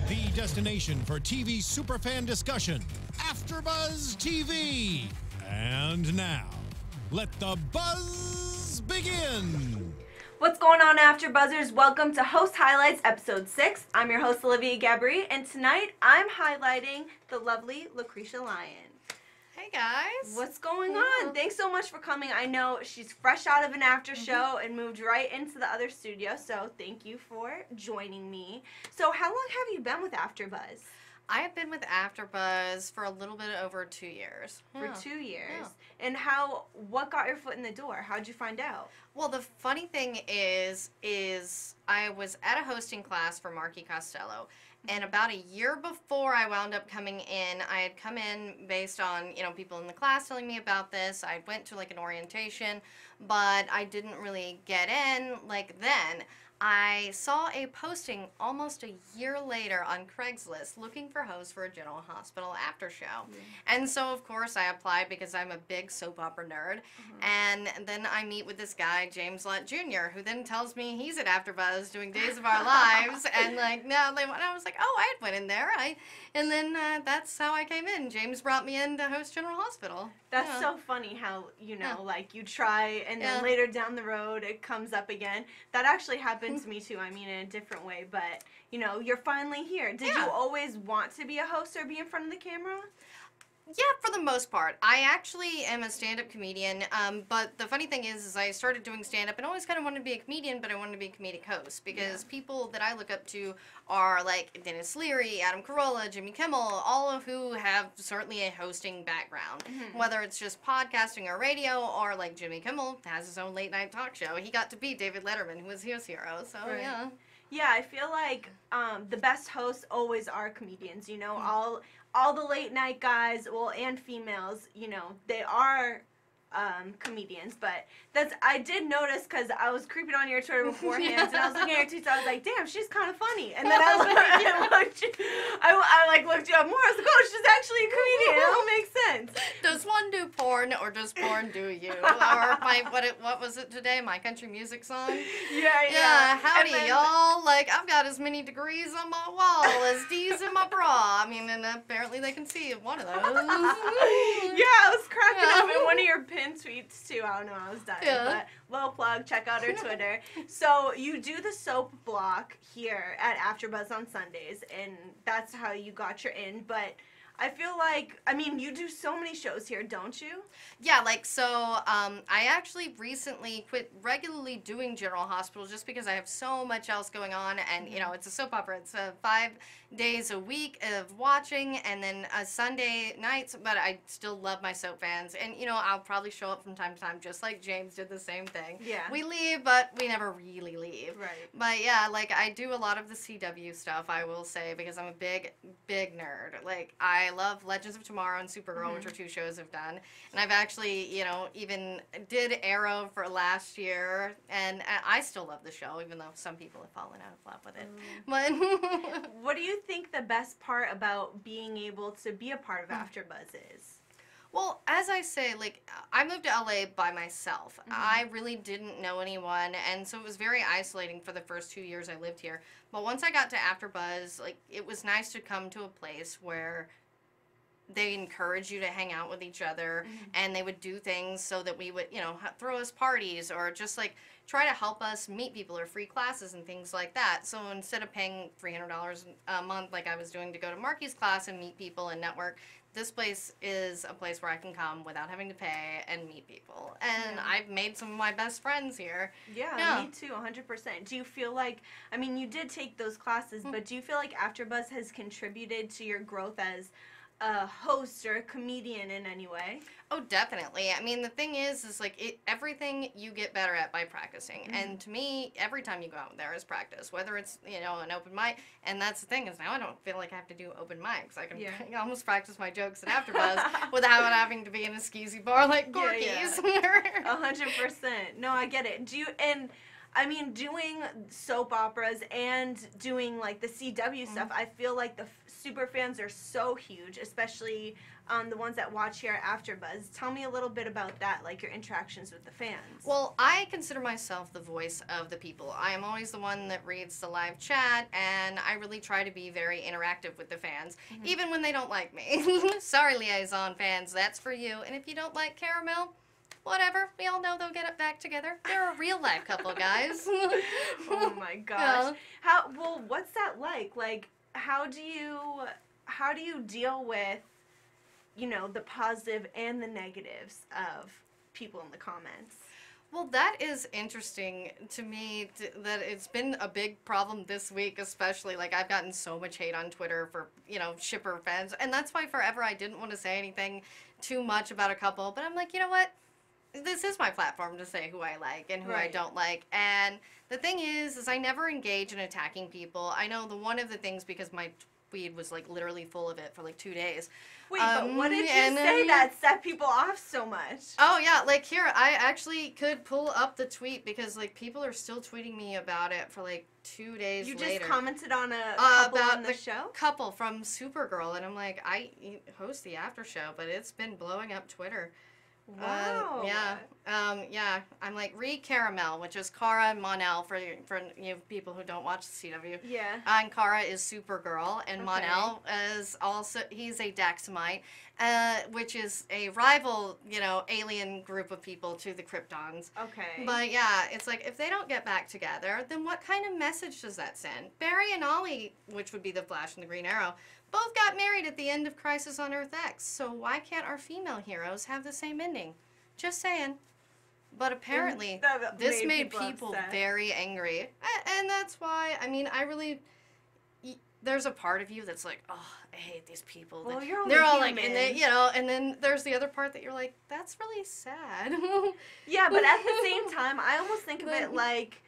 the destination for TV superfan discussion, AfterBuzz TV. And now, let the buzz begin. What's going on, AfterBuzzers? Welcome to Host Highlights, Episode 6. I'm your host, Olivia Gabaree, and tonight I'm highlighting the lovely Lacretia Lyon. Hey guys. What's going on? Thanks so much for coming. I know she's fresh out of an after show and moved right into the other studio, so thank you for joining me. So how long have you been with AfterBuzz? I have been with AfterBuzz for a little bit over 2 years. For 2 years. Yeah. And what got your foot in the door? How'd you find out? Well, the funny thing is I was at a hosting class for Marky Costello. And about a year before I wound up coming in, I had come in based on, people in the class telling me about this. I went to like an orientation, but I didn't really get in then. I saw a posting almost a year later on Craigslist looking for hosts for a General Hospital after show. And so, of course, I applied because I'm a big soap opera nerd. And then I meet with this guy, James Lott Jr., who then tells me he's at AfterBuzz doing Days of Our Lives. And I was like, oh, I had went in there. And then that's how I came in. James brought me in to host General Hospital. That's so funny how, you try and then later down the road it comes up again. That actually happened to me too. I mean, in a different way, but, you're finally here. Did you always want to be a host or be in front of the camera? Yeah, for the most part. I actually am a stand-up comedian, but the funny thing is I started doing stand-up and always kind of wanted to be a comedian, but I wanted to be a comedic host because people that I look up to are like Dennis Leary, Adam Carolla, Jimmy Kimmel, all of who have certainly a hosting background, whether it's just podcasting or radio, or like Jimmy Kimmel has his own late-night talk show. He got to be David Letterman, who was his hero, so yeah. Yeah, I feel like the best hosts always are comedians, all the late night guys, and females, they are comedians, but I did notice because I was creeping on your Twitter beforehand, and I was looking at your tweets, I was like, damn, she's kind of funny, and then I was like, I looked you up more, I was like, oh, she's actually a comedian, it all makes sense. Does one do porn, or does porn do you? Or what was it today, my country music song? Yeah, howdy y'all, I've got as many degrees on my wall as D's in my bra, and apparently they can see one of those. Yeah, I was cracking up in one of your pin tweets too. I don't know, I was dying. But little plug, check out her Twitter. So you do the soap block here at AfterBuzz on Sundays, and that's how you got your in. But I feel like, you do so many shows here, don't you? Yeah, I actually recently quit regularly doing General Hospital just because I have so much else going on, and, it's a soap opera. It's 5 days a week of watching, and then Sunday nights, but I still love my soap fans, and, I'll probably show up from time to time, just like James did the same thing. Yeah. We leave, but we never really leave. Right. But, yeah, I do a lot of the CW stuff, I will say, because I'm a big, big nerd. I love Legends of Tomorrow and Supergirl, which are 2 shows I've done. And I've actually, even did Arrow for last year. And I still love the show, even though some people have fallen out of love with it. But what do you think the best part about being able to be a part of AfterBuzz is? Well, as I say, I moved to LA by myself. I really didn't know anyone, and so it was very isolating for the first 2 years I lived here. But once I got to AfterBuzz, it was nice to come to a place where they encourage you to hang out with each other, and they would do things so that we would, throw us parties, or just try to help us meet people, or free classes and things like that. So instead of paying $300 a month like I was doing to go to Marky's class and meet people and network, this place is a place where I can come without having to pay and meet people. And I've made some of my best friends here. Yeah, me too, 100%. Do you feel like, you did take those classes, but do you feel like AfterBuzz has contributed to your growth as a host or a comedian in any way? Oh, definitely. The thing is everything you get better at by practicing. And to me, every time you go out there is practice, whether it's, an open mic. And that's the thing, is now I don't feel like I have to do open mics. I can almost practice my jokes at AfterBuzz without having to be in a skeezy bar like Gorky's. 100%. No, I get it. I mean, doing soap operas and doing like the CW stuff, I feel like the super fans are so huge, especially the ones that watch here at AfterBuzz. Tell me a little bit about that, like your interactions with the fans. Well, I consider myself the voice of the people. I am always the one that reads the live chat, and I really try to be very interactive with the fans, even when they don't like me. Sorry, Liaison fans, that's for you. And if you don't like Caramel, whatever. We all know they'll get it back together. They're a real life couple, guys. Oh my gosh. Yeah. Well, what's that like? Like, how do you deal with, you know, the positive and the negatives of people in the comments? Well, that is interesting to me that it's been a big problem this week, especially. Like, I've gotten so much hate on Twitter for, you know, shipper fans. And that's why forever I didn't want to say anything too much about a couple. But I'm like, you know what? This is my platform to say who I like and who I don't like. And the thing is I never engage in attacking people. I know one of the things, because my tweet was like literally full of it for like 2 days. Wait, but what did you say that set people off so much? Oh yeah, like here, I actually could pull up the tweet because like people are still tweeting me about it for like 2 days later. You just commented on a couple about on the show? Couple from Supergirl, and I'm like, I host the after show, but it's been blowing up Twitter. Wow. Yeah. I'm like Caramel, which is Cara Mon-El for you people who don't watch the CW. Yeah. And Cara is Supergirl, and Mon-El is also, he's a Daxamite, which is a rival, you know, alien group of people to the Kryptons. Okay. But yeah, it's like if they don't get back together, then what kind of message does that send? Barry and Ollie, which would be the Flash and the Green Arrow, both got married at the end of Crisis on Earth X, so why can't our female heroes have the same ending? Just saying. But apparently, this made people very angry. And that's why, I mean, there's a part of you that's like, oh, I hate these people. Well, they're all like, and they, you know, and then there's the other part that you're like, that's really sad. Yeah, but at the same time, I almost think of it like,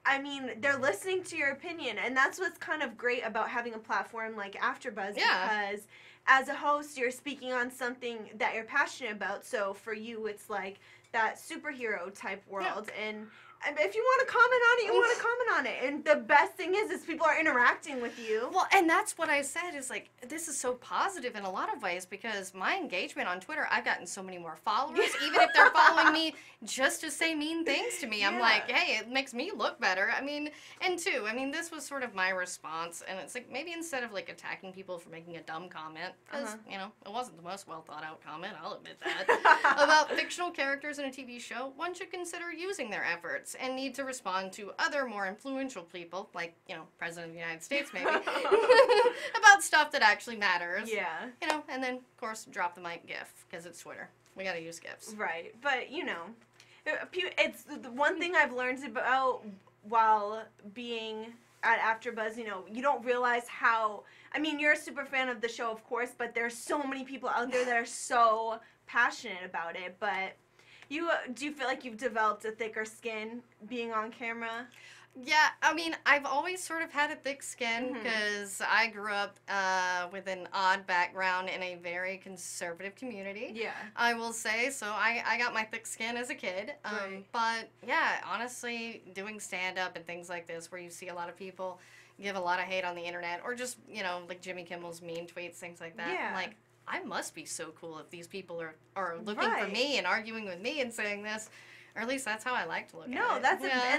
I mean, they're listening to your opinion, and that's what's kind of great about having a platform like AfterBuzz, because as a host, you're speaking on something that you're passionate about, so for you, it's like that superhero type world, and if you want to comment on it, you want to comment on it. And the best thing is people are interacting with you. Well, and that's what I said is like, this is so positive in a lot of ways because my engagement on Twitter, I've gotten so many more followers, even if they're following me just to say mean things to me. I'm like, hey, it makes me look better. I mean, and two, I mean, this was sort of my response. And it's like, maybe instead of like attacking people for making a dumb comment, because, you know, it wasn't the most well thought out comment, I'll admit that, about fictional characters in a TV show, one should consider using their efforts and need to respond to other more influential people, like, you know, President of the United States maybe, about stuff that actually matters. Yeah. You know, and then, of course, drop the mic GIF, because it's Twitter. We gotta use GIFs. Right. But, you know, it's the one thing I've learned about while being at AfterBuzz, you know, you don't realize how, I mean, you're a super fan of the show, of course, but there's so many people out there that are so passionate about it, but do you feel like you've developed a thicker skin being on camera? Yeah, I mean, I've always sort of had a thick skin because I grew up with an odd background in a very conservative community. Yeah. I will say, so I got my thick skin as a kid. But yeah, honestly, doing stand-up and things like this where you see a lot of people give a lot of hate on the internet or just, you know, like Jimmy Kimmel's mean tweets, things like that. Yeah. I'm like, I must be so cool if these people are looking for me and arguing with me and saying this. Or at least that's how I like to look at it. No, and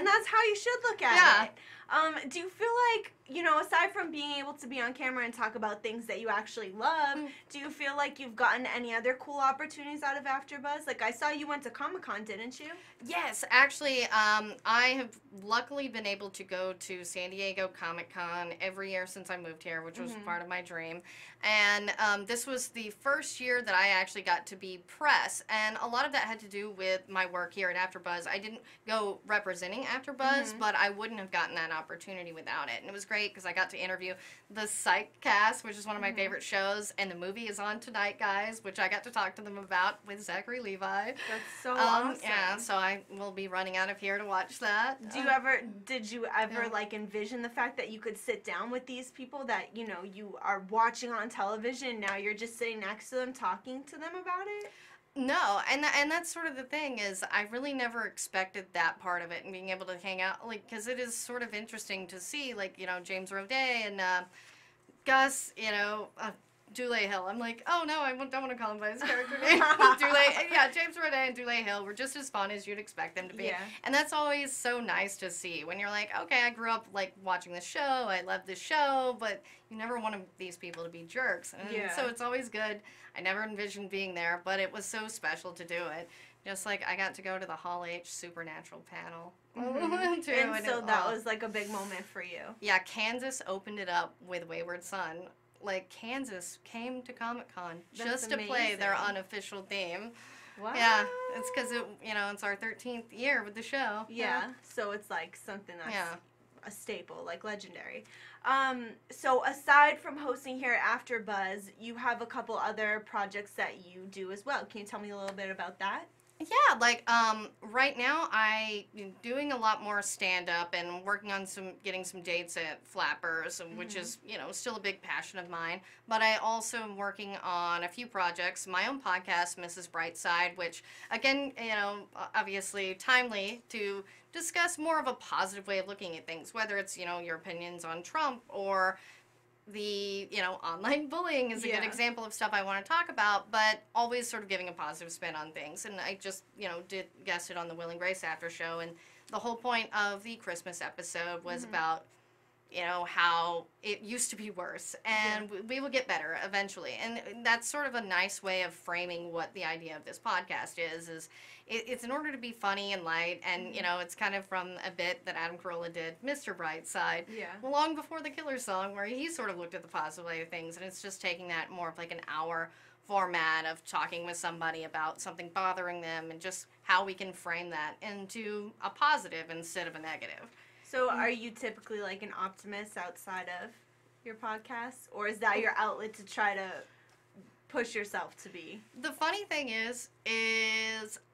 that's how you should look at it. Do you feel like, you know, aside from being able to be on camera and talk about things that you actually love, do you feel like you've gotten any other cool opportunities out of AfterBuzz? Like, I saw you went to Comic-Con, didn't you? Yes, actually, I have luckily been able to go to San Diego Comic-Con every year since I moved here, which was part of my dream. And this was the first year that I actually got to be press, and a lot of that had to do with my work here at AfterBuzz. I didn't go representing AfterBuzz, but I wouldn't have gotten that opportunity without it. And it was great because I got to interview the Psych cast, which is one of my favorite shows, and the movie is on tonight, guys, which I got to talk to them about with Zachary Levi. That's so awesome. Yeah, so I will be running out of here to watch that. Did you ever like envision the fact that you could sit down with these people that, you know, you are watching on television, now you're just sitting next to them talking to them about it? No, and that's sort of the thing is I really never expected that part of it and being able to hang out, like, because it is sort of interesting to see, like, James Roday and Gus, Dule Hill. I'm like, oh no, don't want to call him by his character name. James Roday and Dule Hill were just as fun as you'd expect them to be. Yeah. And that's always so nice to see when you're like, okay, I grew up like watching this show, I love this show, but you never want these people to be jerks. And so it's always good. I never envisioned being there, but it was so special to do it. Just like I got to go to the Hall H Supernatural panel. Too, and so that was like a big moment for you. Yeah, Kansas opened it up with Wayward Son. Like, Kansas came to Comic-Con just to play their unofficial theme. Wow. Yeah, it's because it's our 13th year with the show. Yeah, so it's like something that's a staple, like legendary. So aside from hosting here at AfterBuzz, you have a couple other projects that you do as well. Can you tell me a little bit about that? Yeah, like, right now I'm doing a lot more stand-up and working on getting some dates at Flappers, which is, still a big passion of mine. But I also am working on a few projects, my own podcast, Mrs. Brightside, which, again, obviously timely to discuss more of a positive way of looking at things, whether it's, your opinions on Trump or the online bullying is a good example of stuff I want to talk about, but always sort of giving a positive spin on things. And I just did guested on the Will and Grace after show, and the whole point of the Christmas episode was about how it used to be worse, and we will get better eventually. And that's sort of a nice way of framing what the idea of this podcast is it's in order to be funny and light, and it's kind of from a bit that Adam Carolla did, Mr. Brightside, long before the Killer Song, where he sort of looked at the positive way of things, and it's just taking that more of like an hour format of talking with somebody about something bothering them and just how we can frame that into a positive instead of a negative. So are you typically like an optimist outside of your podcast, or is that your outlet to try to push yourself to be? The funny thing is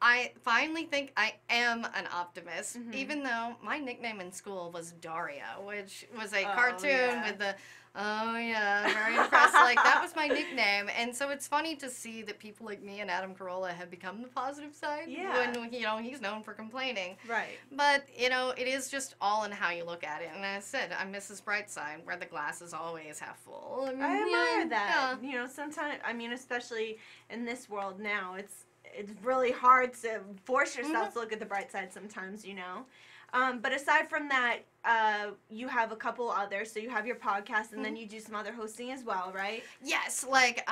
I finally think I am an optimist, even though my nickname in school was Daria, which was a cartoon with the very impressed. Like, that was my nickname. And so it's funny to see that people like me and Adam Carolla have become the positive side when, he's known for complaining. Right. But, it is just all in how you look at it. And as I said, I'm Mrs. Brightside, where the glass is always half full. I admire that. Sometimes, especially in this world now, it's really hard to force yourself to look at the bright side sometimes, But aside from that, you have a couple others. So you have your podcast, and then you do some other hosting as well, right? Yes. Like,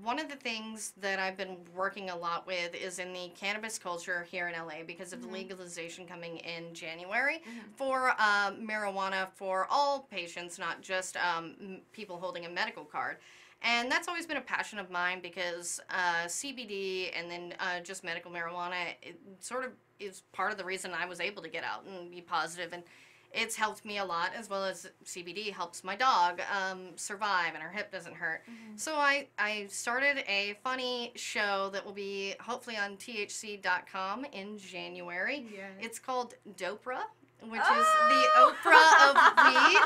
one of the things that I've been working a lot with is in the cannabis culture here in LA because of the legalization coming in January for marijuana for all patients, not just people holding a medical card. And that's always been a passion of mine because CBD and then just medical marijuana, it sort of is part of the reason I was able to get out and be positive. And it's helped me a lot, as well as CBD helps my dog survive and her hip doesn't hurt. So I started a funny show that will be hopefully on THC.com in January. It's called Dopra, which is the Oprah of weed.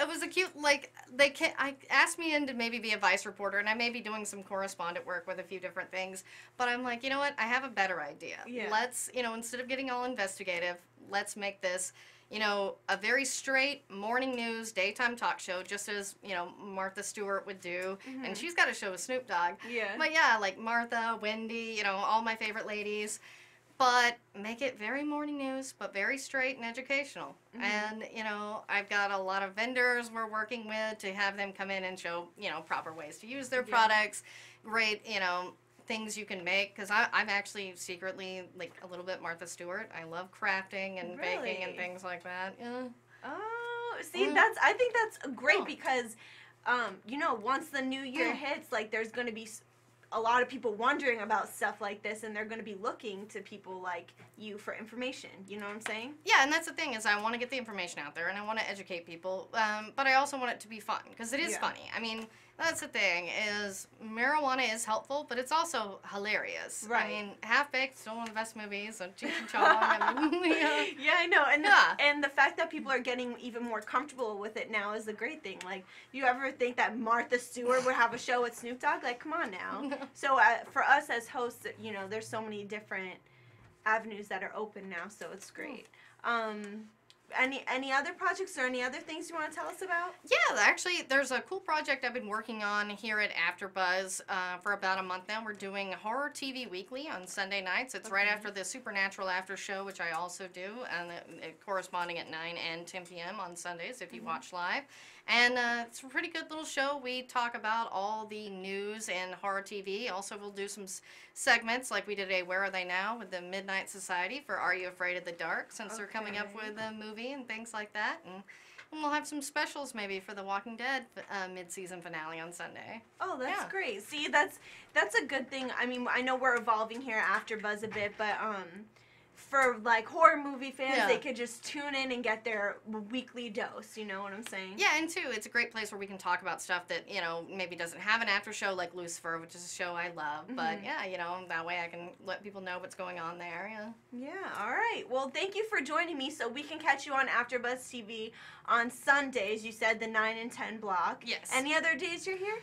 It was a cute, I asked me in to maybe be a Vice reporter, and I may be doing some correspondent work with a few different things, but I'm like, you know what, I have a better idea. Let's, instead of getting all investigative, let's make this, a very straight morning news, daytime talk show, just as, Martha Stewart would do, and she's got a show with Snoop Dogg. But yeah, like Martha, Wendy, all my favorite ladies. But make it very morning news, but very straight and educational. And, I've got a lot of vendors we're working with to have them come in and show, proper ways to use their products, great, things you can make. Because I'm actually secretly, like, a little bit Martha Stewart. I love crafting and baking and things like that. Oh, see, I think that's great because, once the new year hits, like, there's going to be a lot of people wondering about stuff like this, and they're going to be looking to people like you for information. You know what I'm saying? Yeah, and that's the thing is I want to get the information out there, and I want to educate people, but I also want it to be fun, because it is funny. I mean, That's the thing, is marijuana is helpful, but it's also hilarious. Right. I mean, Half-Baked, still one of the best movies, and Cheech and Chong. I mean, yeah. Yeah, I know. And Yeah. and the fact that people are getting even more comfortable with it now is a great thing. Like, you ever think that Martha Stewart would have a show with Snoop Dogg? Like, come on now. No. So for us as hosts, you know, there's so many different avenues that are open now, so it's great. Any other projects or any other things you want to tell us about? Yeah, actually, there's a cool project I've been working on here at AfterBuzz for about a month now. We're doing Horror TV Weekly on Sunday nights. It's right after the Supernatural After Show, which I also do, and corresponding at 9 and 10 p.m. on Sundays if you watch live. And it's a pretty good little show. We talk about all the news in horror TV. Also, we'll do some segments like we did a Where Are They Now with the Midnight Society for Are You Afraid of the Dark, since they're coming up with a movie and things like that. And we'll have some specials maybe for the Walking Dead mid-season finale on Sunday. Oh, that's Yeah. great. See, that's a good thing. I mean, I know we're evolving here after Buzz a bit, but for like horror movie fans, Yeah. they could just tune in and get their weekly dose. You know what I'm saying? Yeah, and too, it's a great place where we can talk about stuff that, you know, maybe doesn't have an after show, like Lucifer, which is a show I love. But yeah, you know, that way I can let people know what's going on there. Yeah. Yeah, all right. Well, thank you for joining me. So we can catch you on AfterBuzz TV on Sundays. You said the 9 and 10 block. Yes. Any other days you're here?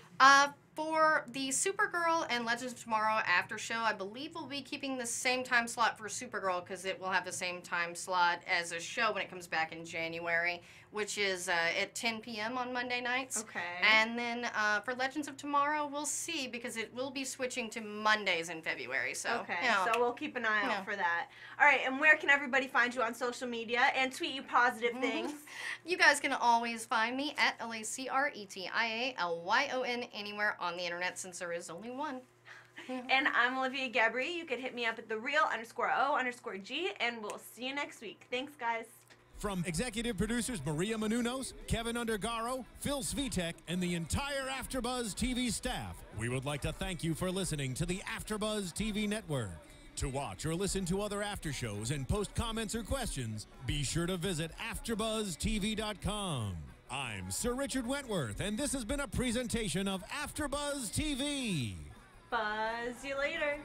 For the Supergirl and Legends of Tomorrow after show, I believe we'll be keeping the same time slot for Supergirl because it will have the same time slot as a show when it comes back in January, which is at 10 p.m. on Monday nights. Okay. And then for Legends of Tomorrow, we'll see because it will be switching to Mondays in February. So, Okay, you know, so we'll keep an eye Yeah. out for that. All right, and where can everybody find you on social media and tweet you positive things? you guys can always find me at LACRETIALYON anywhere on the internet since there is only one. And I'm Olivia Gabaree. You can hit me up at @thereal_O_G, and we'll see you next week. Thanks, guys. From executive producers Maria Menounos, Keven Undergaro, Phil Svitek, and the entire AfterBuzz TV staff, we would like to thank you for listening to the AfterBuzz TV network. To watch or listen to other after shows and post comments or questions, be sure to visit AfterBuzzTV.com. I'm Sir Richard Wentworth, and this has been a presentation of AfterBuzz TV. Buzz you later.